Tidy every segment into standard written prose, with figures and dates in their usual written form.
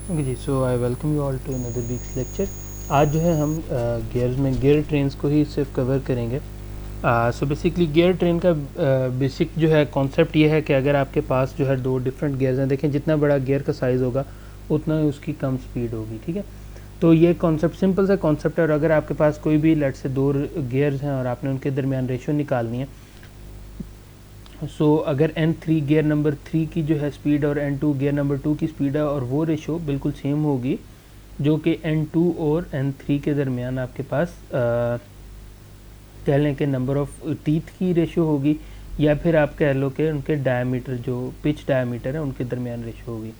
Okay जी, so I welcome you all to another week's lecture. आज जो है हम गियर्स में गियर ट्रेन्स को ही सिर्फ कवर करेंगे। सो बेसिकली गियर ट्रेन का बेसिक जो है कॉन्सेप्ट ये है कि अगर आपके पास जो है दो डिफरेंट गियर्स हैं, देखें जितना बड़ा गियर का साइज़ होगा उतना ही उसकी कम स्पीड होगी, ठीक है। तो ये कॉन्सेप्ट सिंपल सा कॉन्सेप्ट है। और अगर आपके पास कोई भी लेट से दो गियर्स हैं और आपने उनके दरमियान रेशियो निकालनी है, अगर N3 गियर नंबर 3 की जो है स्पीड और N2 गियर नंबर 2 की स्पीड है और वो रेशो बिल्कुल सेम होगी जो कि N2 और N3 के दरमियान आपके पास कह लें कि नंबर ऑफ टीथ की रेशो होगी, या फिर आप कह लो कि उनके डायमीटर जो पिच डायमीटर है उनके दरमियान रेशो होगी।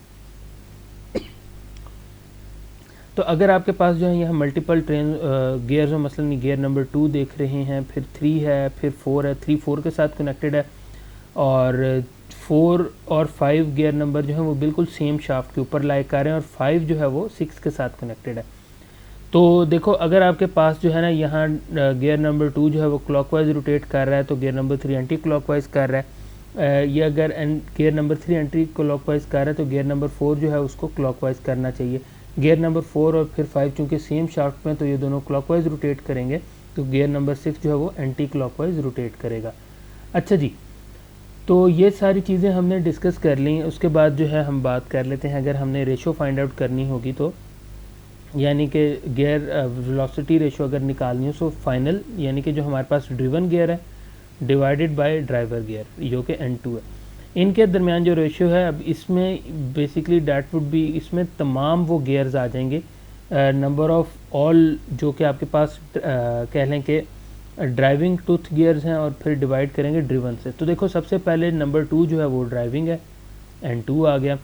तो अगर आपके पास जो है यहाँ मल्टीपल ट्रेन गियर्स हो, मसलन गियर नंबर 2 देख रहे हैं, फिर 3 है, फिर 4 है, 3 4 के साथ कनेक्टेड है, और 4 और 5 गियर नंबर जो है वो बिल्कुल सेम शाफ्ट के ऊपर लाई कर रहे हैं, और 5 जो है वो 6 के साथ कनेक्टेड है। तो देखो अगर आपके पास जो है ना यहाँ गियर नंबर 2 जो है वो क्लॉकवाइज रोटेट कर रहा है तो गियर नंबर 3 एंटी क्लॉकवाइज कर रहा है। ये अगर गियर नंबर 3 एंटी क्लॉकवाइज कर रहा है तो गियर नंबर 4 जो है उसको क्लॉकवाइज करना चाहिए। गियर नंबर 4 और फिर 5 चूँकि सेम शाफ्ट में तो ये दोनों क्लॉकवाइज रोटेट करेंगे, तो गियर नंबर 6 जो है वो एंटी क्लॉकवाइज रोटेट करेगा। अच्छा जी, तो ये सारी चीज़ें हमने डिस्कस कर ली। उसके बाद जो है हम बात कर लेते हैं, अगर हमने रेशो फाइंड आउट करनी होगी तो यानी कि गियर वेलोसिटी रेशो अगर निकालनी हो, सो फाइनल यानी कि जो हमारे पास ड्रिवन गियर है डिवाइडेड बाय ड्राइवर गियर जो कि N2 है, इनके दरमियान जो रेशियो है, अब इसमें बेसिकली डैट वुड बी, इसमें तमाम वो गियर्स आ जाएंगे नंबर ऑफ ऑल जो कि आपके पास कह लें कि ड्राइविंग टूथ गियर्स हैं, और फिर डिवाइड करेंगे ड्रिवन से। तो देखो सबसे पहले नंबर 2 जो है वो ड्राइविंग है, N2 आ गया।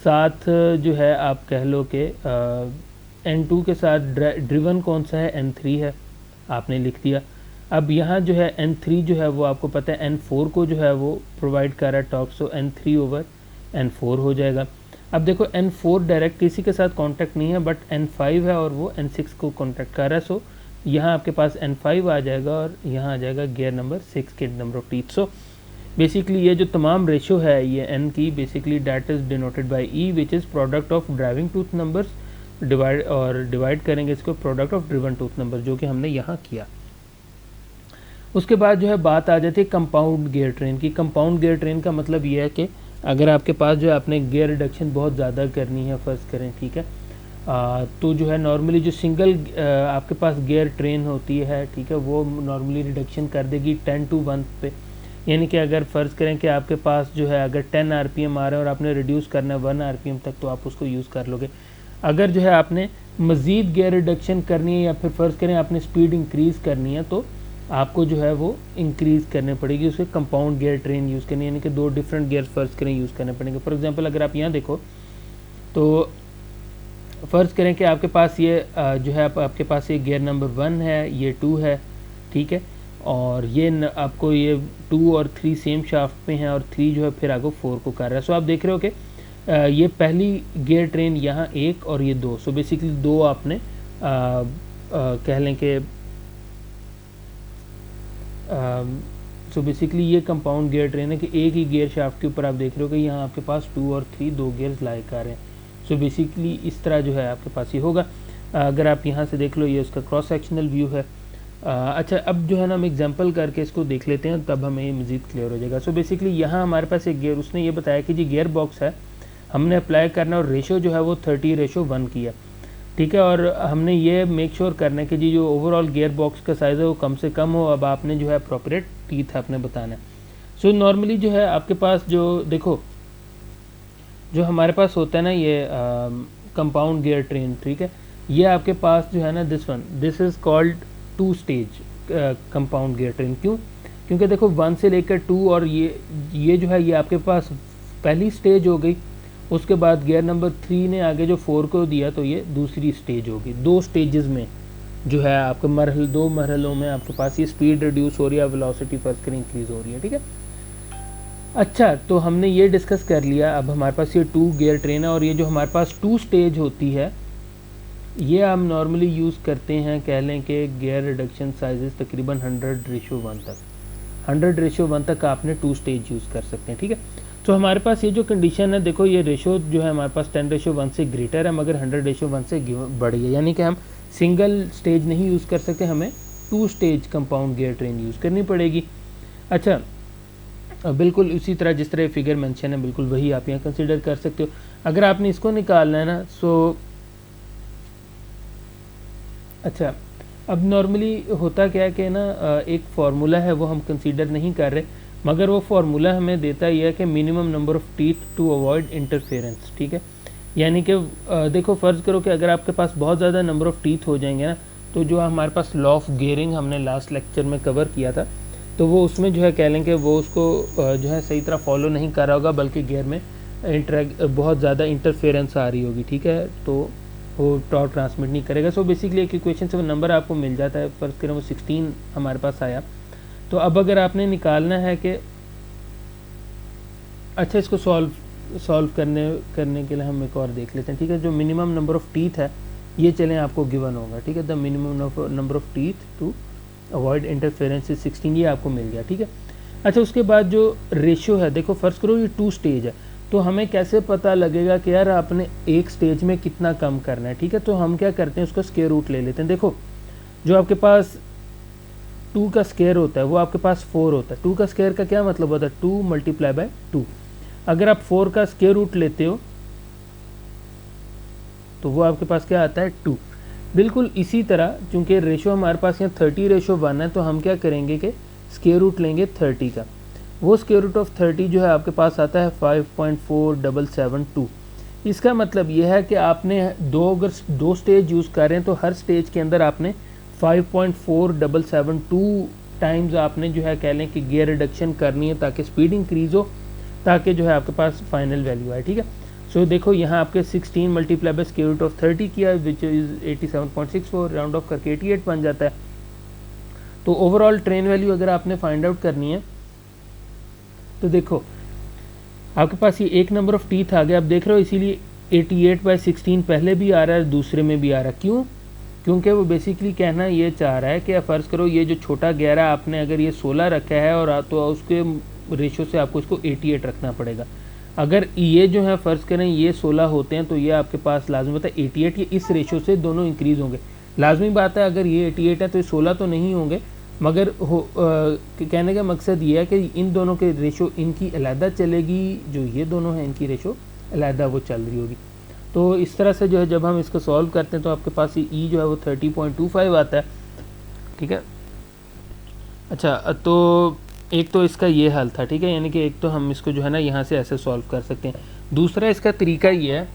साथ जो है आप कह लो कि N2 के साथ ड्रिवन कौन सा है, N3 है, आपने लिख दिया। अब यहाँ जो है N3 जो है वो आपको पता है N4 को जो है वो प्रोवाइड कर रहा है टॉर्क, सो N3 ओवर N4 हो जाएगा। अब देखो N4 डायरेक्ट किसी के साथ कांटेक्ट नहीं है, बट N5 है और वो N6 को कांटेक्ट कर रहा है, सो यहाँ आपके पास N5 आ जाएगा और यहाँ आ जाएगा गियर नंबर 6 के number of teeth. So basically ये जो तमाम रेशो है ये N की, basically that is denoted by E which is product of driving tooth numbers divide करेंगे इसको product of driven tooth number, जो कि हमने यहाँ किया। उसके बाद जो है बात आ जाती है कंपाउंड गियर ट्रेन की। कंपाउंड गियर ट्रेन का मतलब ये है कि अगर आपके पास जो है आपने गियर रिडक्शन बहुत ज़्यादा करनी है, फ़र्ज़ करें, ठीक है, तो जो है नॉर्मली जो सिंगल आपके पास गियर ट्रेन होती है, ठीक है, वो नॉर्मली रिडक्शन कर देगी 10 to 1 पे। यानी कि अगर फ़र्ज़ करें कि आपके पास जो है अगर 10 RPM आ रहा है और आपने रिड्यूस करना है 1 RPM तक, तो आप उसको यूज़ कर लोगे। अगर जो है आपने मज़ीद गियर रिडक्शन करनी है या फिर फ़र्ज़ करें आपने स्पीड इंक्रीज़ करनी है, तो आपको जो है वो इंक्रीज़ करने पड़ेगी, उसके कंपाउंड गियर ट्रेन यूज़ करनी, यानी कि दो डिफरेंट गियर फ़र्ज़ करें यूज़ करने पड़ेंगे। फॉर एग्जांपल अगर आप यहाँ देखो तो फ़र्ज़ करें कि आपके पास ये जो है आपके पास ये गियर नंबर 1 है, ये 2 है, ठीक है, और ये आपको ये 2 और 3 सेम शाफ्ट पे हैं और 3 जो है फिर आगे 4 को कर रहा है। सो आप देख रहे हो कि ये पहली गियर ट्रेन यहाँ 1 और ये 2, सो बेसिकली 2 आपने कह लें कि सो बेसिकली ये कंपाउंड गियर ट्रेन है कि एक ही गियर शाफ्ट के ऊपर आप देख रहे हो कि यहाँ आपके पास 2 और 3 दो गियर्स लाई कर रहे हैं। सो बेसिकली इस तरह जो है आपके पास ये होगा। अगर आप यहाँ से देख लो ये उसका क्रॉस सेक्शनल व्यू है। अच्छा, अब जो है ना हम एग्जांपल करके इसको देख लेते हैं, तब हमें मज़ीद क्लियर हो जाएगा। सो बेसिकली यहाँ हमारे पास एक गियर, उसने ये बताया कि जी गियर बॉक्स है, हमने अप्लाई करना और रेशो जो है वो 30:1 किया, ठीक है, और हमने ये मेक श्योर करना है कि जी जो ओवरऑल गियर बॉक्स का साइज़ है वो कम से कम हो। अब आपने जो है अप्रोप्रिएट टीथ आपने बताना है। सो नॉर्मली जो है आपके पास जो देखो जो हमारे पास होता है ना ये कंपाउंड गियर ट्रेन, ठीक है, ये आपके पास जो है ना this is called 2 stage compound gear train. क्यों? क्योंकि देखो 1 से लेकर 2 और ये जो है ये आपके पास पहली स्टेज हो गई। उसके बाद गियर नंबर 3 ने आगे जो 4 को दिया तो ये दूसरी स्टेज होगी। 2 स्टेजेस में जो है आपके दो मरहलों में आपके पास ये स्पीड रिड्यूस हो रही है, वेलोसिटी फर्स्ट करें इंक्रीज़ हो रही है, ठीक है। अच्छा, तो हमने ये डिस्कस कर लिया। अब हमारे पास ये 2 गियर ट्रेन है और ये जो हमारे पास 2 स्टेज होती है ये हम नॉर्मली यूज़ करते हैं, कह लें कि गियर रिडक्शन साइजेस तकरीबन 100:1 तक, 100:1 तक आपने 2 स्टेज यूज़ कर सकते हैं, ठीक है। सो हमारे पास ये जो कंडीशन है, देखो ये रेशो जो है हमारे पास 10:1 से ग्रेटर है, मगर 100:1 से बढ़ गया, यानी कि हम सिंगल स्टेज नहीं यूज़ कर सकते, हमें 2 stage compound gear train use करनी पड़ेगी। अच्छा, बिल्कुल उसी तरह जिस तरह फिगर मेंशन है बिल्कुल वही आप यहाँ कंसिडर कर सकते हो। अगर आपने इसको निकालना है ना, सो अच्छा, अब नॉर्मली होता क्या है कि ना एक फार्मूला है वो हम कंसीडर नहीं कर रहे, मगर वो फार्मूला हमें देता ही है कि minimum number of teeth to avoid interference, ठीक है। यानी कि देखो फ़र्ज़ करो कि अगर आपके पास बहुत ज़्यादा नंबर ऑफ़ टीथ हो जाएंगे ना, तो जो हमारे पास लॉ ऑफ गियरिंग हमने लास्ट लेक्चर में कवर किया था, तो वो उसमें जो है कह लें कि वो उसको जो है सही तरह फॉलो नहीं कर रहा होगा, बल्कि गियर में बहुत ज़्यादा इंटरफेरेंस आ रही होगी, ठीक है, तो वो टॉर्क ट्रांसमिट नहीं करेगा। सो बेसिकली एक इक्वेशन से वो नंबर आपको मिल जाता है, फ़र्ज़ करें वो 16 हमारे पास आया। तो अब अगर आपने निकालना है कि अच्छा, इसको सॉल्व करने के लिए हम एक और देख लेते हैं, ठीक है। जो मिनिमम नंबर ऑफ़ टीथ है ये चलें आपको गिवन होगा, ठीक है। The minimum number of teeth to avoid interference 16, ये आपको मिल गया, ठीक है। अच्छा, उसके बाद जो रेशियो है, देखो फ़र्ज़ करो ये 2 स्टेज है, तो हमें कैसे पता लगेगा कि यार आपने एक स्टेज में कितना कम करना है, ठीक है। तो हम क्या करते हैं, उसका स्क्वायर रूट ले लेते हैं। देखो जो आपके पास 2 का स्क्वायर होता है वो आपके पास 4 होता है। 2 का स्क्वायर का क्या मतलब होता है, 2 मल्टीप्लाई बाय 2। अगर आप 4 का स्क्वायर रूट लेते हो तो वो आपके पास क्या आता है, 2। बिल्कुल इसी तरह चूंकि रेशो हमारे पास यहाँ 30:1 है, तो हम क्या करेंगे कि स्क्वायर रूट लेंगे 30 का। वो स्क्वायर रूट ऑफ 30 जो है आपके पास आता है 5.4772। इसका मतलब ये है कि आपने अगर दो स्टेज यूज़ कर रहे हैं तो हर स्टेज के अंदर आपने 5.4772 टाइम्स आपने जो है कह लें कि गियर रिडक्शन करनी है, ताकि स्पीड इंक्रीज़ हो, ताकि जो है आपके पास फाइनल वैल्यू आए, ठीक है। सो देखो यहाँ आपके 16 multiply by square root of 30 किया, विच इज़ 87.64, राउंड ऑफ करके 88 बन जाता है। तो ओवरऑल ट्रेन वैल्यू अगर आपने फाइंड आउट करनी है तो देखो आपके पास ये एक नंबर ऑफ़ टीथ आ गया, आप देख रहे हो, इसीलिए 88/16 पहले भी आ रहा है, दूसरे में भी आ रहा है। क्यों? क्योंकि वो बेसिकली कहना ये चाह रहा है कि फ़र्ज़ करो ये जो छोटा 11 आपने अगर ये 16 रखा है, और तो उसके रेशो से आपको इसको 88 रखना पड़ेगा। अगर ये जो है फ़र्ज़ करें ये 16 होते हैं तो ये आपके पास लाजमी होता है 88, ये इस रेशो से दोनों इंक्रीज़ होंगे। लाजमी बात है अगर ये 88 है तो ये 16 तो नहीं होंगे, मगर कहने का मकसद ये है कि इन दोनों के रेशो इनकी अलहदा चलेगी, जो ये दोनों हैं इनकी रेशो अलहदा वो चल रही होगी। तो इस तरह से जो है जब हम इसको सॉल्व करते हैं तो आपके पास ये ई जो है वो 30.25 आता है, ठीक है। अच्छा, तो एक तो इसका ये हल था, ठीक है, यानी कि एक तो हम इसको जो है ना यहाँ से ऐसे सॉल्व कर सकते हैं। दूसरा इसका तरीका ये है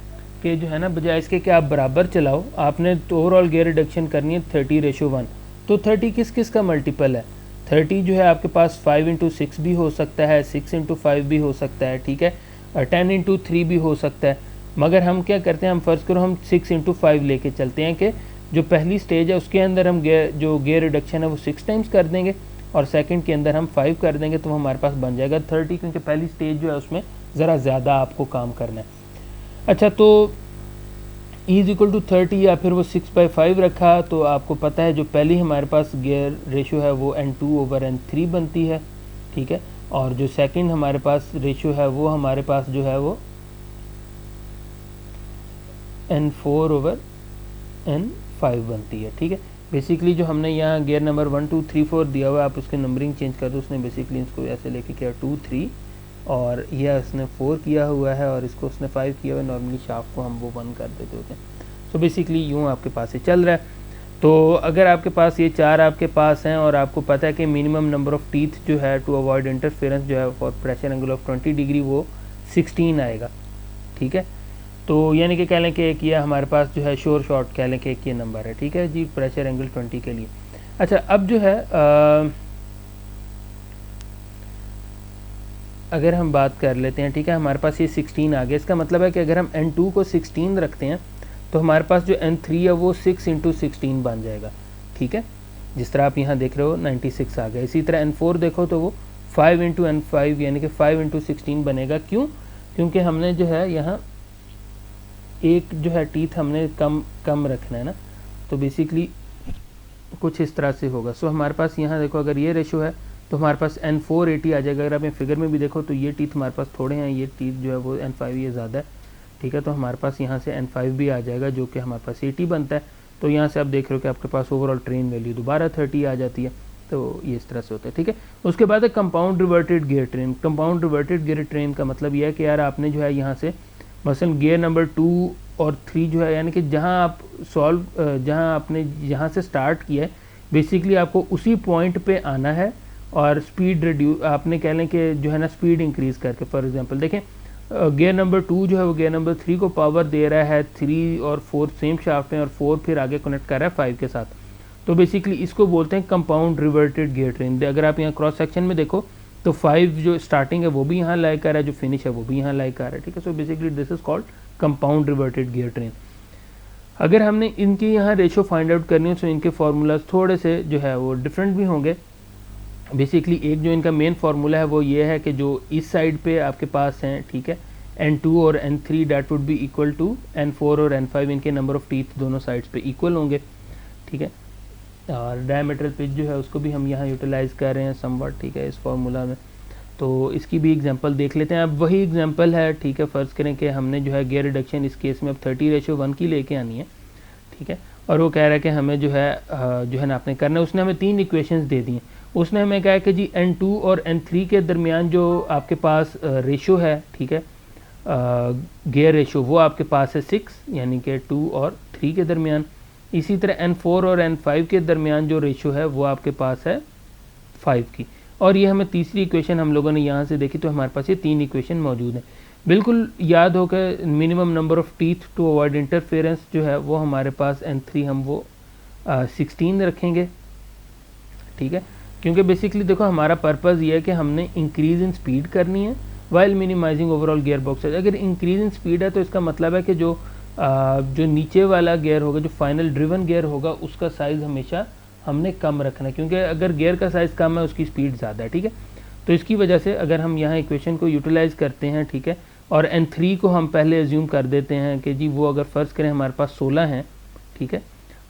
कि जो है ना बजाय इसके कि आप बराबर चलाओ, आपने तो ओवरऑल गियर रिडक्शन करनी है 30:1। तो 30 किस किस का मल्टीपल है, 30 जो है आपके पास 5×6 भी हो सकता है, 6×5 भी हो सकता है, ठीक है, और 10×3 भी हो सकता है। मगर हम क्या करते हैं, हम फ़र्ज़ करो हम 6×5 लेके चलते हैं कि जो पहली स्टेज है उसके अंदर हम जो गियर रिडक्शन है वो 6 टाइम्स कर देंगे, और सेकंड के अंदर हम 5 कर देंगे, तो हमारे पास बन जाएगा 30, क्योंकि पहली स्टेज जो है उसमें ज़रा ज़्यादा आपको काम करना है। अच्छा, तो E= 30 या फिर वो 6/5 रखा, तो आपको पता है जो पहली हमारे पास गियर रेशो है वो N2/N3 बनती है, ठीक है, और जो सेकंड हमारे पास रेशो है वो हमारे पास जो है वो N4/N5 बनती है, ठीक है। बेसिकली जो हमने यहाँ गियर नंबर 1 2 3 4 दिया हुआ है, आप उसके नंबरिंग चेंज कर दो, उसने बेसिकली इसको ऐसे लेके किया 2 3, और यह उसने 4 किया हुआ है, और इसको उसने 5 किया हुआ है। नॉर्मली शाफ्ट को हम वो 1 कर देते होते हैं। सो बेसिकली यूँ आपके पास ये चल रहा है। तो अगर आपके पास ये 4 आपके पास हैं, और आपको पता है कि मिनिमम नंबर ऑफ़ टीथ जो है टू अवॉइड इंटरफेरेंस जो है for pressure angle of 20 degree वो 16 आएगा, ठीक है। तो यानी कि कह लें कि एक ये हमारे पास जो है शोर शॉर्ट कह लें कि एक ये नंबर है, ठीक है जी, प्रेशर एंगल 20 के लिए। अच्छा, अब जो है अगर हम बात कर लेते हैं, ठीक है, हमारे पास ये 16 आ गया। इसका मतलब है कि अगर हम N2 को 16 रखते हैं तो हमारे पास जो N3 है वो 6×16 बन जाएगा, ठीक है, जिस तरह आप यहाँ देख रहे हो 96 आ गया। इसी तरह N4 देखो तो वो 5×N5 यानी कि 5×16 बनेगा। क्यों? क्योंकि हमने जो है यहाँ एक जो है टीथ हमने कम रखना है ना, तो बेसिकली कुछ इस तरह से होगा। सो हमारे पास यहाँ देखो अगर ये रेशो है तो हमारे पास N480 आ जाएगा। अगर आप फिगर में भी देखो तो ये टीथ हमारे पास थोड़े हैं, ये टीथ जो है वो N5 ये ज़्यादा है, ठीक है। तो हमारे पास यहाँ से N5 भी आ जाएगा जो कि हमारे पास 80 बनता है। तो यहाँ से आप देख रहे हो कि आपके पास ओवरऑल ट्रेन वैल्यू दोबारा 30 आ जाती है। तो ये इस तरह से होता है, ठीक है। उसके बाद है compound reverted gear train. Compound reverted gear train का मतलब यह है कि यार आपने जो है यहाँ से मसलन गियर नंबर 2 और 3 जो है, यानी कि जहाँ आप जहाँ आपने यहाँ से स्टार्ट किया है बेसिकली आपको उसी पॉइंट पे आना है और स्पीड आपने कह लें कि जो है ना स्पीड इंक्रीज़ करके। फॉर एग्जांपल देखें गियर नंबर 2 जो है वो गियर नंबर 3 को पावर दे रहा है, 3 और 4 सेम शाफ्ट में और 4 फिर आगे कनेक्ट कर रहा है 5 के साथ। तो बेसिकली इसको बोलते हैं कंपाउंड रिवर्टेड गियर ट्रेन। अगर आप यहाँ क्रॉस सेक्शन में देखो तो 5 जो स्टार्टिंग है वो भी यहाँ लाई कर रहा है, जो फिनिश है वो भी यहाँ लाई कर रहा है, ठीक है। So basically this is called compound reverted gear train. अगर हमने इनकी यहाँ रेशो फाइंड आउट करनी है तो इनके फार्मूलाज थोड़े से जो है वो डिफरेंट भी होंगे। बेसिकली एक जो इनका मेन फार्मूला है वो ये है कि जो इस साइड पे आपके पास हैं, ठीक है, N2 और N3 that would be equal to N4 और N5, इनके नंबर ऑफ टीथ दोनों साइड्स पे इक्वल होंगे, ठीक है। और डायमीटर पिच जो है उसको भी हम यहाँ यूटिलाइज कर रहे हैं समवट, ठीक है, इस फार्मूला में। तो इसकी भी एग्जांपल देख लेते हैं। अब वही एग्जांपल है, ठीक है, फ़र्ज़ करें कि हमने जो है गियर रिडक्शन इस केस में अब 30:1 की लेके आनी है, ठीक है। और वो कह रहा है कि हमें जो है ना आपने करना है, उसने हमें 3 इक्वेशंस दे दी हैं। उसने हमें कहा है कि जी N2 और N3 के दरमियान जो आपके पास रेशो है, ठीक है, गियर रेशो वो आपके पास है 6, यानी कि 2 और 3 के दरमियान। इसी तरह N4 और N5 के दरमियान जो रेशो है वो आपके पास है 5 की। और ये हमें तीसरी इक्वेशन हम लोगों ने यहाँ से देखी तो हमारे पास ये 3 इक्वेशन मौजूद हैं। बिल्कुल याद हो कि minimum number of teeth to avoid interference जो है वो हमारे पास N3 हम वो 16 रखेंगे, ठीक है। क्योंकि बेसिकली देखो हमारा पर्पज़ ये है कि हमने इंक्रीज़ इन स्पीड करनी है while minimizing overall gear box. अगर इंक्रीज इन स्पीड है तो इसका मतलब है कि जो नीचे वाला गियर होगा, जो फाइनल ड्रिवन गियर होगा, उसका साइज़ हमेशा हमने कम रखना है, क्योंकि अगर गियर का साइज़ कम है उसकी स्पीड ज़्यादा है, ठीक है। तो इसकी वजह से अगर हम यहाँ इक्वेशन को यूटिलाइज़ करते हैं, ठीक है, और N3 को हम पहले एज्यूम कर देते हैं कि जी वो अगर फ़र्ज़ करें हमारे पास 16 हैं, ठीक है,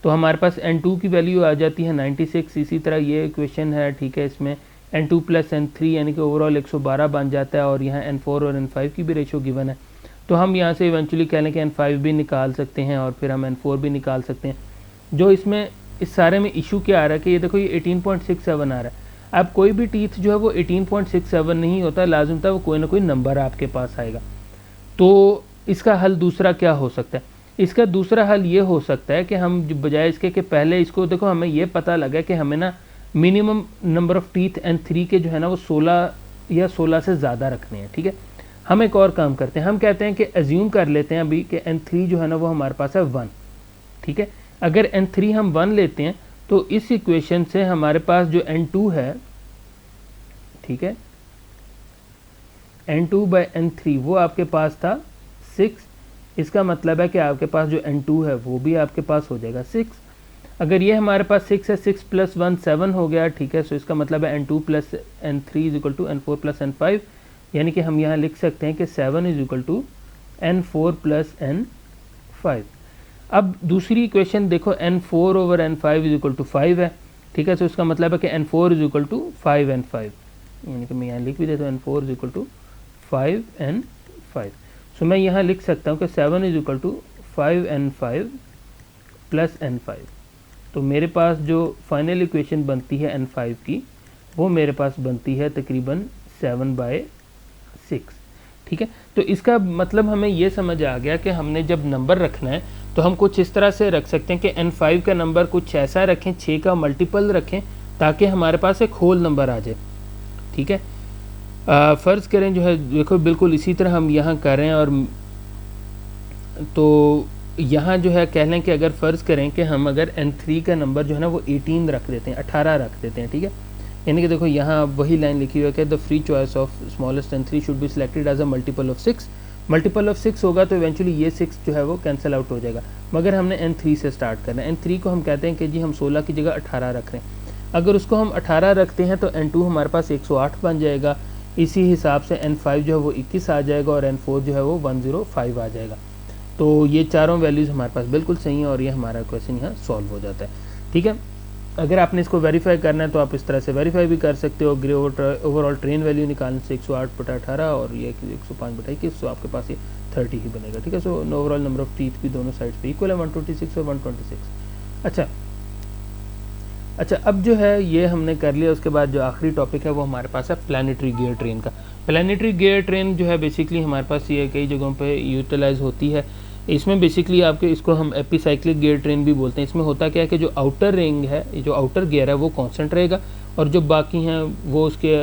तो हमारे पास N2 की वैल्यू आ जाती है 96। इसी तरह ये इक्वेशन है, ठीक है, इसमें N2 + N3 यानी कि ओवरऑल 112 बन जाता है। और यहाँ N4 और N5 की भी रेशो गिवन है, तो हम यहाँ से इवेंचुअली कह लें कि N5 भी निकाल सकते हैं और फिर हम N4 भी निकाल सकते हैं। जो इसमें इस सारे में इशू क्या आ रहा है कि ये देखो ये 18.67 आ रहा है। अब कोई भी टीथ जो है वो 18.67 नहीं होता, लाजिम था वो कोई ना कोई नंबर आपके पास आएगा। तो इसका हल दूसरा क्या हो सकता है? इसका दूसरा हल ये हो सकता है कि हम बजाय इसके कि पहले इसको देखो, हमें ये पता लगा कि हमें ना minimum number of teeth N3 के जो है ना वो 16 या 16 से ज़्यादा रखने हैं, ठीक है। हम एक और काम करते हैं, हम कहते हैं कि एज्यूम कर लेते हैं अभी कि N3 जो है ना वो हमारे पास है 1, ठीक है। अगर N3 हम 1 लेते हैं तो इस इक्वेशन से हमारे पास जो N2 है, ठीक है, N2/N3 वो आपके पास था 6। इसका मतलब है कि आपके पास जो N2 है वो भी आपके पास हो जाएगा 6। अगर ये हमारे पास 6 है, 6 + 1 7 हो गया, ठीक है। सो इसका मतलब है N2 + N3 = N4 + N5, यानी कि हम यहाँ लिख सकते हैं कि 7 = N4 + N5। अब दूसरी इक्वेशन देखो, N4/N5 = 5 है, ठीक है। तो इसका मतलब है कि N4 = 5N5, यानी कि मैं यहाँ लिख भी देता हूँ N4 = 5N5। सो मैं यहाँ लिख सकता हूँ कि 7 = 5N5 + N5। तो मेरे पास जो फाइनल इक्वेशन बनती है N5 की वो मेरे पास बनती है तकरीबन 7/6, ठीक है। तो इसका मतलब हमें ये समझ आ गया कि हमने जब नंबर रखना है तो हम कुछ इस तरह से रख सकते हैं कि N5 का नंबर कुछ ऐसा रखें, 6 का मल्टीपल रखें, ताकि हमारे पास एक होल नंबर आ जाए, ठीक है। फ़र्ज़ करें जो है देखो बिल्कुल इसी तरह हम यहाँ कर रहे हैं। और तो यहाँ जो है कह लें कि अगर फ़र्ज़ करें कि हम अगर N3 का नंबर जो है ना वो 18 रख देते हैं, 18 रख देते हैं, ठीक है। यानी कि देखो यहाँ वही लाइन लिखी हुई है कि the free choice of smallest N3 should be selected as a multiple of 6। Multiple of 6 होगा तो इवेंचुअली ये 6 जो है वो कैंसिल आउट हो जाएगा, मगर हमने N3 से स्टार्ट करना है। N3 को हम कहते हैं कि जी हम 16 की जगह 18 रख रहे हैं। अगर उसको हम 18 रखते हैं तो N2 हमारे पास 108 बन जाएगा। इसी हिसाब से N5 जो है वो 21 आ जाएगा और N4 जो है वो 105 आ जाएगा। तो ये चारों वैल्यूज़ हमारे पास बिल्कुल सही हैं और ये हमारा क्वेश्चन यहाँ सॉल्व हो जाता है, ठीक है। अगर आपने इसको वेरीफाई करना है तो आप इस तरह से वेरीफाई भी कर सकते हो। ओवरऑल ट्रेन वैल्यू निकालने से 108/18 और ये 105/21, सो आपके पास ये 30 ही बनेगा, ठीक है। So overall number of teeth भी दोनों साइड पे इक्वल है, 126 और 126। अच्छा, अब जो है ये हमने कर लिया। उसके बाद जो आखिरी टॉपिक है वो हमारे पास है प्लानिटरी गियर ट्रेन का। प्लानिटरी गियर ट्रेन जो है बेसिकली हमारे पास ये कई जगहों पे यूटिलाइज होती है। इसमें बेसिकली आपके इसको हम एपिसाइक्लिक गियर ट्रेन भी बोलते हैं। इसमें होता क्या है कि जो आउटर रिंग है, जो आउटर गियर है वो कांस्टेंट रहेगा और जो बाकी हैं वो उसके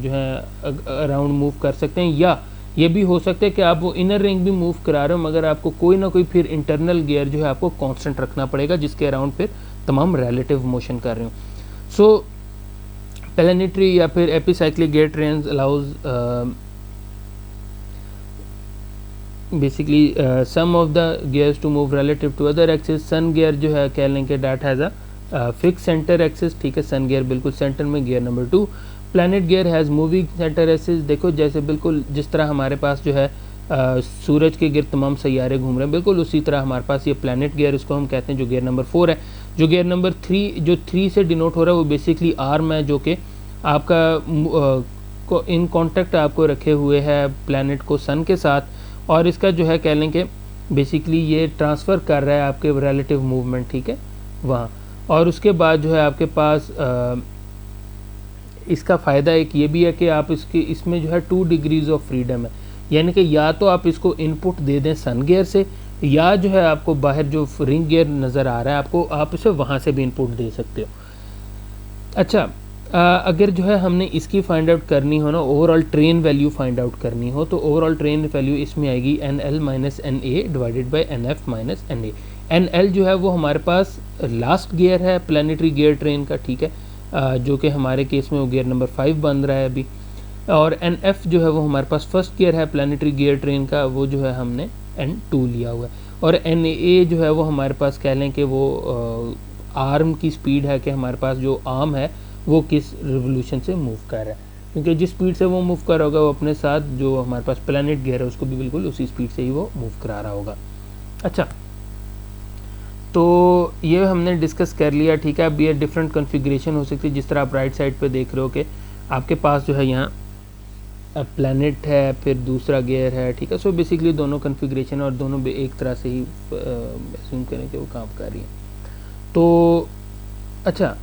जो है अराउंड मूव कर सकते हैं, या ये भी हो सकता है कि आप वो इनर रिंग भी मूव करा रहे हो मगर आपको कोई ना कोई फिर इंटरनल गियर जो है आपको कांस्टेंट रखना पड़ेगा जिसके अराउंड फिर तमाम रिलेटिव मोशन कर रहे हो। सो प्लानिटरी या फिर epicyclic gear train allows basically some of the gears to move relative to other axis. Sun gear जो है कह लें कि that has a fix centre axis, ठीक है। सन गियर बिल्कुल सेंटर में, gear number 2। Planet gear has moving centre axis. देखो जैसे बिल्कुल जिस तरह हमारे पास जो है सूरज के गिर्द तमाम सैयारे घूम रहे हैं, बिल्कुल उसी तरह हमारे पास ये प्लैनेट गियर इसको हम कहते हैं, जो गियर नंबर 4 है। जो गियर नंबर 3 जो 3 से डिनोट हो रहा है वो बेसिकली आर्म है जो कि आपका को इन कॉन्टेक्ट आपको रखे हुए है प्लैनेट को सन के साथ, और इसका जो है कह लें कि बेसिकली ये ट्रांसफ़र कर रहा है आपके रिलेटिव मूवमेंट, ठीक है, वहाँ। और उसके बाद जो है आपके पास इसका फ़ायदा एक ये भी है कि आप इसमें जो है 2 डिग्रीज ऑफ फ्रीडम है, यानी कि या तो आप इसको इनपुट दे दें सन गियर से, या जो है आपको बाहर जो रिंग गियर नज़र आ रहा है आपको, आप इसे वहाँ से भी इनपुट दे सकते हो। अच्छा, अगर जो है हमने इसकी फाइंड आउट करनी हो ना, overall train value find out करनी हो, तो ओवरऑल ट्रेन वैल्यू इसमें आएगी NL minus NA divided by NF minus NA। NL जो है वो हमारे पास लास्ट गियर है प्लानिटरी गियर ट्रेन का, ठीक है, जो कि हमारे केस में वो गियर नंबर 5 बन रहा है अभी। और NF जो है वो हमारे पास फर्स्ट गियर है प्लानिटरी गियर ट्रेन का, वो जो है हमने N2 लिया हुआ है। और NA जो है वो हमारे पास कह लें कि वो आर्म की स्पीड है कि हमारे पास जो आर्म है वो किस रिवोल्यूशन से मूव कर रहा है, क्योंकि जिस स्पीड से वो मूव कर रहा होगा वो अपने साथ जो हमारे पास प्लैनेट गियर है उसको भी बिल्कुल उसी स्पीड से ही वो मूव करा रहा होगा। अच्छा, तो ये हमने डिस्कस कर लिया, ठीक है। अब ये डिफरेंट कॉन्फ़िगरेशन हो सकती है, जिस तरह आप राइट साइड पे देख रहे हो कि आपके पास जो है यहाँ प्लैनेट है, फिर दूसरा गियर है, ठीक है। सो बेसिकली दोनों कॉन्फ़िगरेशन और दोनों एक तरह से ही एज्यूम करें कि वो काम कर रही हैं। तो अच्छा,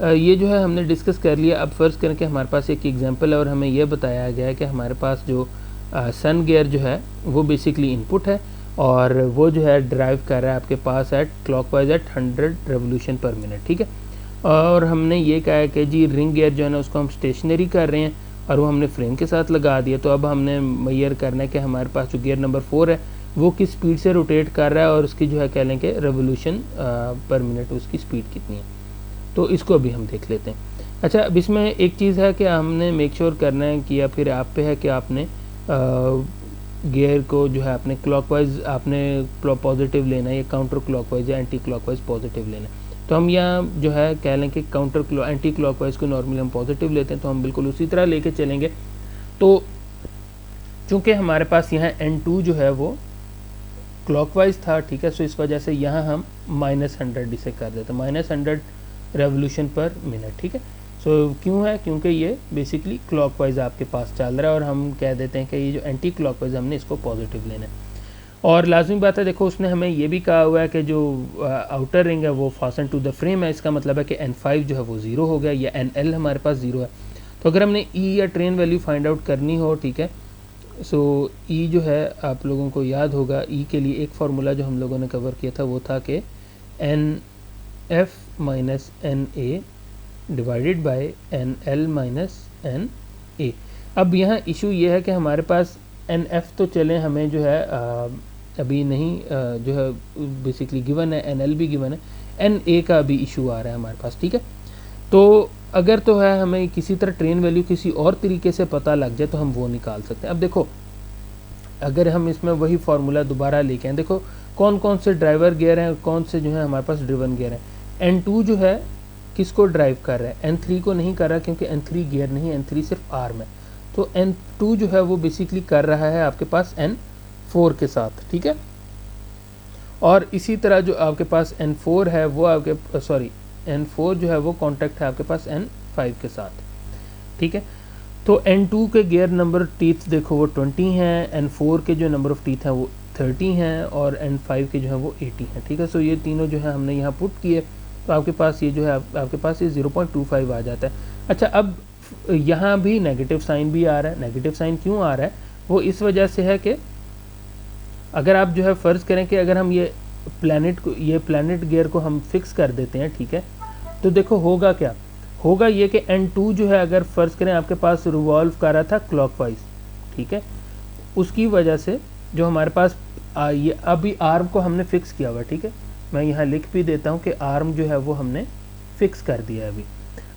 ये जो है हमने डिस्कस कर लिया। अब फ़र्ज़ करें कि हमारे पास एक एग्जांपल है और हमें यह बताया गया है कि हमारे पास जो सन गियर जो है वो बेसिकली इनपुट है और वो जो है ड्राइव कर रहा है आपके पास at clockwise at 100 revolution per minute, ठीक है। और हमने ये कहा है कि जी रिंग गियर जो है ना उसको हम स्टेशनरी कर रहे हैं और वो हमने फ्रेम के साथ लगा दिया। तो अब हमने मेजर करना है कि हमारे पास जो गियर नंबर 4 है वो किस स्पीड से रोटेट कर रहा है और उसकी जो है कह लें कि रेवोल्यूशन पर मिनट उसकी स्पीड कितनी है। तो इसको अभी हम देख लेते हैं। अच्छा, अब इसमें एक चीज़ है कि हमने मेक श्योर करना है कि या फिर आप पे है कि आपने गियर को जो है आपने क्लॉकवाइज आपने पॉजिटिव लेना है या काउंटर क्लॉकवाइज या एंटी क्लॉकवाइज पॉजिटिव लेना है। तो हम यहाँ जो है कह लें कि एंटी क्लॉकवाइज को नॉर्मली हम पॉजिटिव लेते हैं, तो हम बिल्कुल उसी तरह लेके चलेंगे। तो चूँकि हमारे पास यहाँ N2 जो है वो क्लॉकवाइज था, ठीक है, सो इस वजह से यहाँ हम -100 इसे कर देते हैं, -100 रेवोल्यूशन पर मिनट, ठीक है। सो क्यों है, क्योंकि ये बेसिकली क्लॉकवाइज आपके पास चल रहा है और हम कह देते हैं कि ये जो एंटी क्लॉकवाइज हमने इसको पॉजिटिव लेना है। और लाजमी बात है, देखो उसने हमें ये भी कहा हुआ है कि जो आउटर रिंग है वो फासन टू द फ्रेम है, इसका मतलब है कि N5 जो है वो 0 हो गया या NL हमारे पास 0 है। तो अगर हमने E या ट्रेन वैल्यू फाइंड आउट करनी हो, ठीक है, सो E जो है आप लोगों को याद होगा, E के लिए एक फार्मूला जो हम लोगों ने कवर किया था वो था कि NF minus NA divided by NL minus NA। अब यहाँ इशू ये है कि हमारे पास NF तो चले हमें जो है अभी नहीं जो है बेसिकली गिवन है, NL भी गिवन है, NA का भी इशू आ रहा है हमारे पास, ठीक है। तो अगर तो है हमें किसी तरह ट्रेन वैल्यू किसी और तरीके से पता लग जाए तो हम वो निकाल सकते हैं। अब देखो अगर हम इसमें वही फार्मूला दोबारा लेके आए, देखो कौन कौन से ड्राइवर गियर हैं, कौन से जो है हमारे पास ड्रिवन गियर हैं। N2 जो है किसको ड्राइव कर रहा है, N3 को नहीं कर रहा क्योंकि N3 गियर नहीं, N3 सिर्फ आर्म है। तो N2 जो है वो बेसिकली कर रहा है आपके पास N4 के साथ, ठीक है। और इसी तरह जो आपके पास N4 है वो आपके N4 जो है वो कॉन्टैक्ट है आपके पास N5 के साथ, ठीक है। तो N2 के गियर नंबर टीथ देखो वो 20 हैं, N4 के जो नंबर ऑफ टीथ हैं वो 30 हैं और N5 के जो है वो 80 हैं, ठीक है। सो ये तीनों जो है हमने यहाँ पुट किए, तो आपके पास ये जो है आपके पास ये 0.25 आ जाता है। अच्छा, अब यहाँ भी नेगेटिव साइन भी आ रहा है। नेगेटिव साइन क्यों आ रहा है? वो इस वजह से है कि अगर आप जो है फ़र्ज़ करें कि अगर हम ये प्लैनेट गियर को हम फिक्स कर देते हैं, ठीक है, तो देखो होगा क्या, होगा ये कि N2 जो है अगर फ़र्ज़ करें आपके पास रिवॉल्व कर रहा था क्लॉकवाइज, ठीक है, उसकी वजह से जो हमारे पास ये अभी आर्म को हमने फिक्स किया हुआ, ठीक है, मैं यहाँ लिख भी देता हूँ कि आर्म जो है वो हमने फिक्स कर दिया है अभी।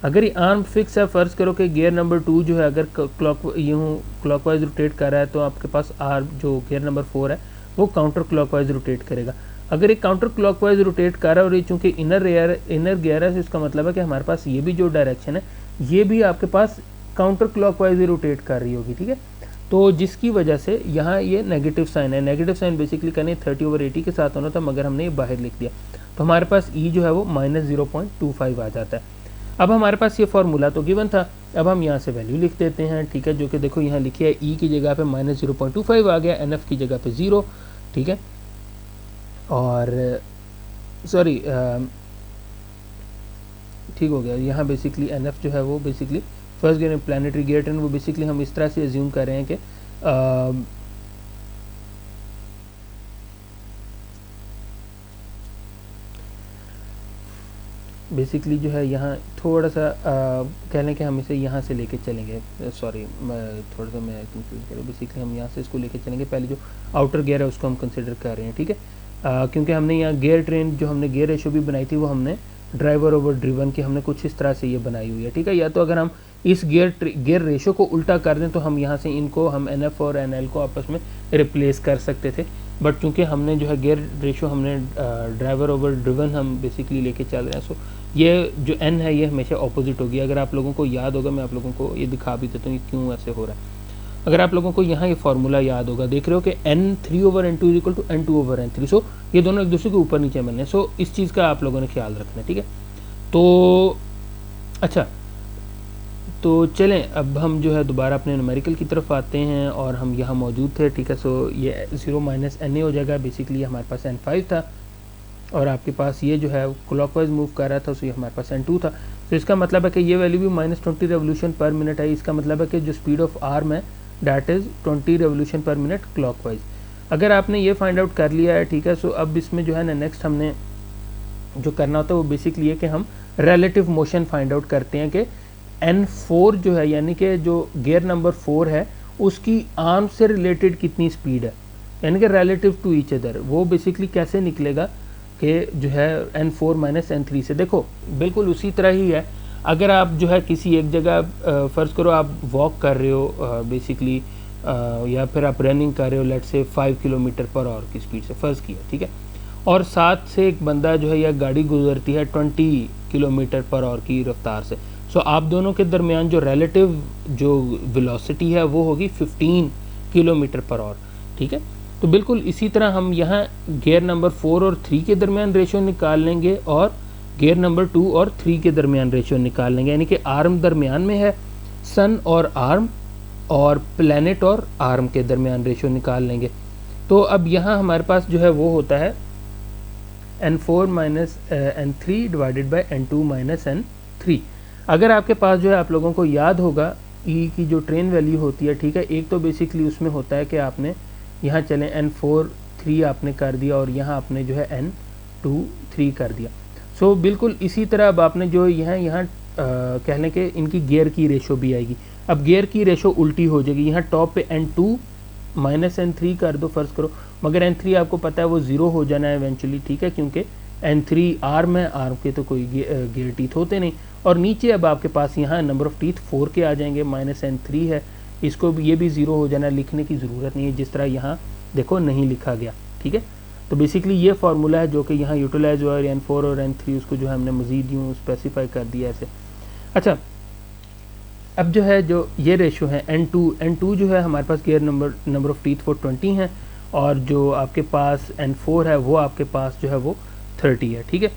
अगर ये आर्म फिक्स है, फ़र्ज़ करो कि गियर नंबर 2 जो है अगर क्लॉकवाइज रोटेट कर रहा है, तो आपके पास आर्म जो गियर नंबर 4 है वो काउंटर क्लॉकवाइज रोटेट करेगा। अगर ये काउंटर क्लॉकवाइज रोटेट कर रहा है और ये चूँकि इनर गियर है, तो इसका मतलब है कि हमारे पास ये भी जो डायरेक्शन है ये भी आपके पास काउंटर क्लॉकवाइज ही रोटेट कर रही होगी, ठीक है। तो जिसकी वजह से यहाँ ये नेगेटिव साइन है। नेगेटिव साइन बेसिकली कहने 30/80 के साथ होना था, मगर हमने ये बाहर लिख दिया, तो हमारे पास ई जो है वो -0.25 आ जाता है। अब हमारे पास ये फार्मूला तो गिवन था, अब हम यहाँ से वैल्यू लिख देते हैं, ठीक है, जो कि देखो यहाँ लिखी है ई की जगह पे -0.25 आ गया, एन एफ की जगह पे 0, ठीक है। और सॉरी ठीक हो गया, यहाँ बेसिकली एन एफ जो है वो basically first gear planetary gear train, वो बेसिकली हम इस तरह से एज्यूम कर रहे हैं कि बेसिकली जो है यहाँ थोड़ा सा कह लें कि हम इसे यहाँ से लेके चलेंगे, सॉरी थोड़ा सा मैं कंफ्यूज करूँ, बेसिकली हम यहाँ से इसको लेके चलेंगे, पहले जो आउटर गियर है उसको हम कंसिडर कर रहे हैं, ठीक है। क्योंकि हमने यहाँ गियर ट्रेन जो हमने गियर रेशो भी बनाई थी वो हमने ड्राइवर ओवर ड्रिवन की हमने कुछ इस तरह से ये बनाई हुई है, ठीक है। या तो अगर हम इस गियर रेशो को उल्टा कर दें तो हम यहाँ से इनको हम NF और NL को आपस में रिप्लेस कर सकते थे, बट चूँकि हमने जो है गियर रेशो हमने ड्राइवर ओवर ड्रिवन हम बेसिकली लेके चल रहे हैं, सो ये जो N है ये हमेशा ऑपोजिट होगी। अगर आप लोगों को याद होगा, मैं आप लोगों को ये दिखा भी देता हूँ कि क्यों ऐसे हो रहा है। अगर आप लोगों को यहाँ ये फार्मूला याद होगा, देख रहे हो कि N3/N2 = N2/N3, सो ये दोनों एक दूसरे के ऊपर नीचे बनने, सो इस चीज़ का आप लोगों ने ख्याल रखना है, ठीक है। तो अच्छा, तो चलें अब हम जो है दोबारा अपने न्यूमेरिकल की तरफ आते हैं और हम यहाँ मौजूद थे, ठीक है। सो ये 0 - NA हो जाएगा, बेसिकली हमारे पास N5 था और आपके पास ये जो है क्लॉकवाइज मूव कर रहा था, सो ये हमारे पास N2 था। तो इसका मतलब है कि ये वैल्यू भी -20 रेवोल्यूशन पर मिनट है। इसका मतलब है कि जो स्पीड ऑफ आर्म है that is 20 revolution per minute clockwise. अगर आपने ये फाइंड आउट कर लिया है, ठीक है, सो अब इसमें जो है ना नेक्स्ट हमने जो करना होता है वो बेसिकली ये कि हम रिलेटिव मोशन फाइंड आउट करते हैं कि N4 जो है यानी कि जो गियर नंबर 4 है उसकी आर्म से रिलेटेड कितनी स्पीड है, यानी कि रिलेटिव टू ईच अदर। वो बेसिकली कैसे निकलेगा कि जो है N4 - N3 से, देखो बिल्कुल उसी तरह ही है। अगर आप जो है किसी एक जगह फ़र्ज़ करो आप वॉक कर रहे हो बेसिकली, या फिर आप रनिंग कर रहे हो लेट्स से 5 km/h की स्पीड से फ़र्ज़ किया, ठीक है, और साथ से एक बंदा जो है या गाड़ी गुजरती है 20 km/h की रफ्तार से, सो आप दोनों के दरमियान जो रिलेटिव जो वेलोसिटी है वो होगी 15 km/h, ठीक है। तो बिल्कुल इसी तरह हम यहाँ गियर नंबर 4 और 3 के दरमियान रेशो निकाल लेंगे और गियर नंबर 2 और 3 के दरमियान रेशो निकाल लेंगे, यानी कि आर्म दरमियान में है, सन और आर्म और प्लैनेट और आर्म के दरमियान रेशो निकाल लेंगे। तो अब यहाँ हमारे पास जो है वो होता है N4 - N3 divided by N2 - N3। अगर आपके पास जो है आप लोगों को याद होगा ई की जो ट्रेन वैल्यू होती है, ठीक है, एक तो बेसिकली उसमें होता है कि आपने यहाँ चलें N4 3 आपने कर दिया और यहाँ आपने जो है N2 3 कर दिया। सो बिल्कुल इसी तरह अब आपने जो यहाँ कह लें कि इनकी गियर की रेशो भी आएगी। अब गियर की रेशो उल्टी हो जाएगी, यहाँ टॉप पे N2 - N3 कर दो फ़र्ज़ करो, मगर N3 आपको पता है वो 0 हो जाना है इवेंचुअली, ठीक है, क्योंकि N3 आर्म है, आर्म के तो कोई गियर टीथ होते नहीं। और नीचे अब आपके पास यहाँ नंबर ऑफ़ टीथ 4 के आ जाएंगे, -N3 है, इसको भी ये भी 0 हो जाना, लिखने की ज़रूरत नहीं है, जिस तरह यहाँ देखो नहीं लिखा गया, ठीक है। तो बेसिकली ये फार्मूला है जो कि यहाँ यूटिलाइज हुआ है, N4 और N3 उसको जो है हमने मज़ीद यूँ स्पेसिफाई कर दिया ऐसे। अच्छा, अब जो है जो ये रेशो है N2 जो है हमारे पास गियर नंबर ऑफ़ टीथ वो 20 हैं और जो आपके पास N4 है वो आपके पास जो है वो 30 है, ठीक है।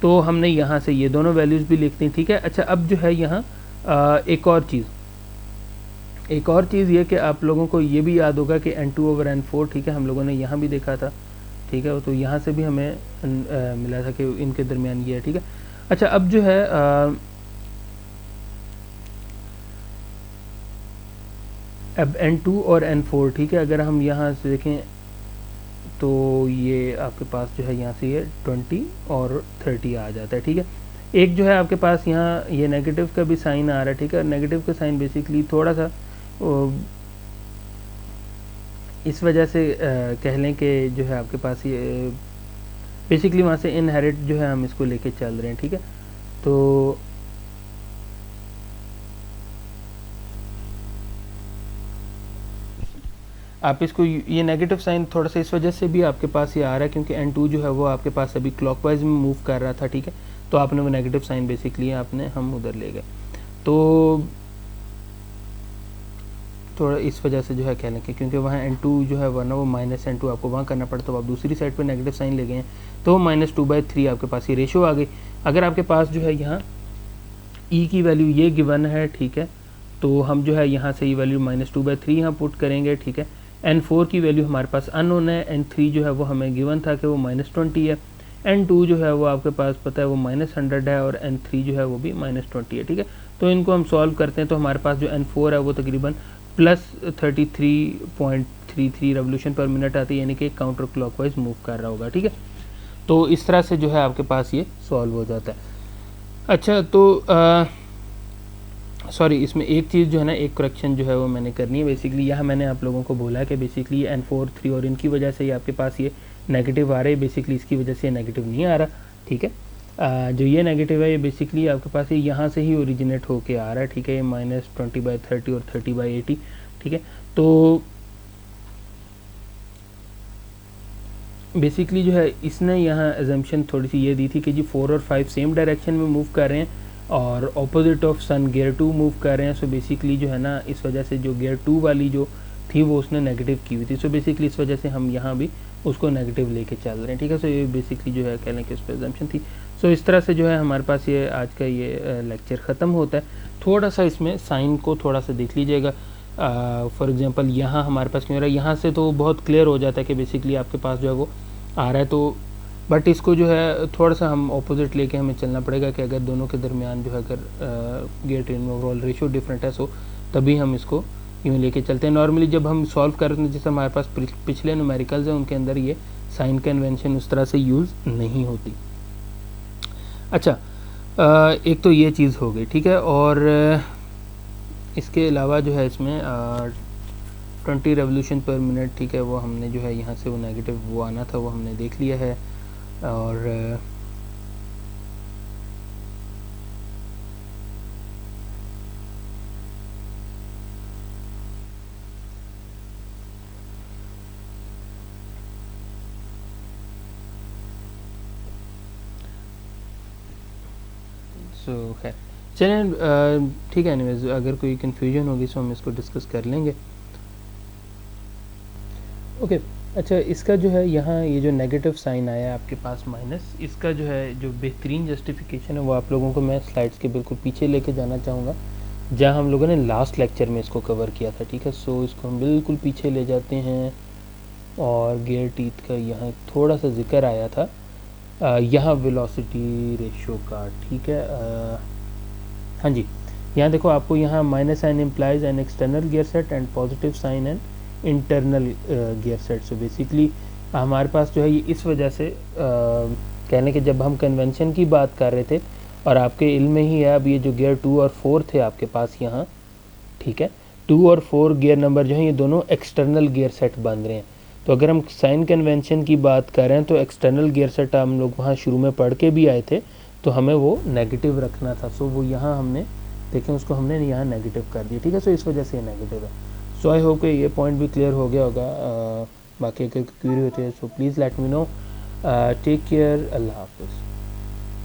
तो हमने यहाँ से ये दोनों वैल्यूज़ भी लिख दी, ठीक है। अच्छा, अब जो है यहाँ एक और चीज़ ये कि आप लोगों को ये भी याद होगा कि n2/n4, ठीक है, हम लोगों ने यहाँ भी देखा था, ठीक है, तो यहाँ से भी हमें मिला था कि इनके दरमियान ये है, ठीक है। अच्छा, अब जो है अब n2 और n4, ठीक है, अगर हम यहाँ से देखें तो ये आपके पास जो है यहाँ से ये 20 और 30 आ जाता है, ठीक है। एक जो है आपके पास यहाँ ये नेगेटिव का भी साइन आ रहा है, ठीक है। नेगेटिव का साइन बेसिकली थोड़ा सा इस वजह से कह लें कि जो है आपके पास ये बेसिकली वहाँ से इनहेरिट जो है हम इसको लेके चल रहे हैं, ठीक है। तो आप इसको ये नेगेटिव साइन थोड़ा सा इस वजह से भी आपके पास ये आ रहा है क्योंकि n2 जो है वो आपके पास अभी क्लॉकवाइज में मूव कर रहा था, ठीक है, तो आपने वो नेगेटिव साइन बेसिकली हम उधर ले गए, तो थोड़ा इस वजह से जो है कह लें कि क्योंकि वहाँ n2 जो है वरना वो -n2 आपको वहाँ करना पड़ता, तो आप दूसरी साइड पर नेगेटिव साइन ले गए हैं, तो -2/3 आपके पास ये रेशो आ गई। अगर आपके पास जो है यहाँ e की वैल्यू ये गिवन है, ठीक है, तो हम जो है यहाँ से ये वैल्यू -2/3 यहाँ पुट करेंगे, ठीक है। n4 की वैल्यू हमारे पास अननोन है, n3 जो है वो हमें गिवन था कि वो -20 है, n2 जो है वो आपके पास पता है वो -100 है, और n3 जो है वो भी -20 है, ठीक है। तो इनको हम सॉल्व करते हैं तो हमारे पास जो n4 है वो तकरीबन +33.33 रेवोल्यूशन पर मिनट आती है, यानी कि काउंटर क्लॉकवाइज मूव कर रहा होगा, ठीक है। तो इस तरह से जो है आपके पास ये सॉल्व हो जाता है। अच्छा, तो सॉरी, इसमें एक चीज़ जो है ना, एक करेक्शन जो है वो मैंने करनी है। बेसिकली यहाँ मैंने आप लोगों को बोला है कि बेसिकली ये n4, 3 और इनकी वजह से ये आपके पास ये नेगेटिव आ रहा है, बेसिकली इसकी वजह से ये नेगेटिव नहीं आ रहा, ठीक है। जो ये नेगेटिव है ये बेसिकली आपके पास ये यहाँ से ही ओरिजिनेट होके आ रहा है, ठीक है, ये -20/30 और 30/80, ठीक है। तो बेसिकली जो है इसने यहाँ एजम्पशन थोड़ी सी ये दी थी कि जी 4 और 5 सेम डायरेक्शन में मूव कर रहे हैं और opposite of sun gear 2 move कर रहे हैं। सो बेसिकली जो है ना, इस वजह से जो गियर 2 वाली जो थी वो उसने नेगेटिव की हुई थी, सो बेसिकली इस वजह से हम यहाँ भी उसको नेगेटिव लेके चल रहे हैं, ठीक है। सो ये बेसिकली जो है कह लें कि उस पर एजम्पशन थी। सो इस तरह से जो है हमारे पास ये आज का ये लेक्चर ख़त्म होता है। थोड़ा सा इसमें साइन को थोड़ा सा देख लीजिएगा। फॉर एग्जांपल यहाँ हमारे पास क्यों रहा है, यहाँ से तो बहुत क्लियर हो जाता है कि बेसिकली आपके पास जो है वो आ रहा है, तो बट इसको जो है थोड़ा सा हम ऑपोजिट लेके हमें चलना पड़ेगा कि अगर दोनों के दरमियान जो है अगर गियर ट्रेन में ओवरऑल रेशियो डिफरेंट है, सो तभी हम इसको यूँ लेके चलते हैं। नॉर्मली जब हम सॉल्व करते हैं, जैसे हमारे पास पिछले न्यूमेरिकल्स हैं उनके अंदर ये साइन कन्वेंशन उस तरह से यूज़ नहीं होती। अच्छा, एक तो ये चीज़ हो गई, ठीक है, और इसके अलावा जो है इसमें 20 रेवोल्यूशन पर मिनट, ठीक है, वो हमने जो है यहाँ से वो नेगेटिव वो आना था वो हमने देख लिया है। और सो खैर चलें, ठीक है, एनीवेज अगर कोई कन्फ्यूजन होगी तो हम इसको डिस्कस कर लेंगे। ओके, अच्छा, इसका जो है यहाँ ये जो नेगेटिव साइन आया है आपके पास माइनस, इसका जो है जो बेहतरीन जस्टिफिकेशन है वो आप लोगों को मैं स्लाइड्स के बिल्कुल पीछे लेके जाना चाहूँगा जहाँ हम लोगों ने लास्ट लेक्चर में इसको कवर किया था, ठीक है। सो इसको हम बिल्कुल पीछे ले जाते हैं और गियर टीथ का यहाँ थोड़ा सा जिक्र आया था, यहाँ वेलोसिटी रेशियो का, ठीक है। हाँ जी, यहाँ देखो आपको यहाँ minus sign implies an external gear set and positive sign and internal gear set. So basically हमारे पास जो है ये इस वजह से कहने के जब हम कन्वेंशन की बात कर रहे थे और आपके इल्म में ही है, अब ये जो गियर 2 और 4 थे आपके पास यहाँ, ठीक है, 2 और 4 गियर नंबर जो हैं ये दोनों एक्सटर्नल गियर सेट बन रहे हैं। तो अगर हम साइन कन्वेंशन की बात कर रहे हैं तो एक्सटर्नल गियर सेट हम लोग वहाँ शुरू में पढ़ के भी आए थे, तो हमें वो नेगेटिव रखना था। सो वो यहाँ हमने देखें उसको हमने यहाँ नेगेटिव कर दिया, ठीक है। सो इस वजह से ये नेगेटिव है। सो आई होप कि ये पॉइंट भी क्लियर हो गया होगा। बाकी अगर क्यूरी होती है so please let me know. Take care, अल्लाह हाफिज़।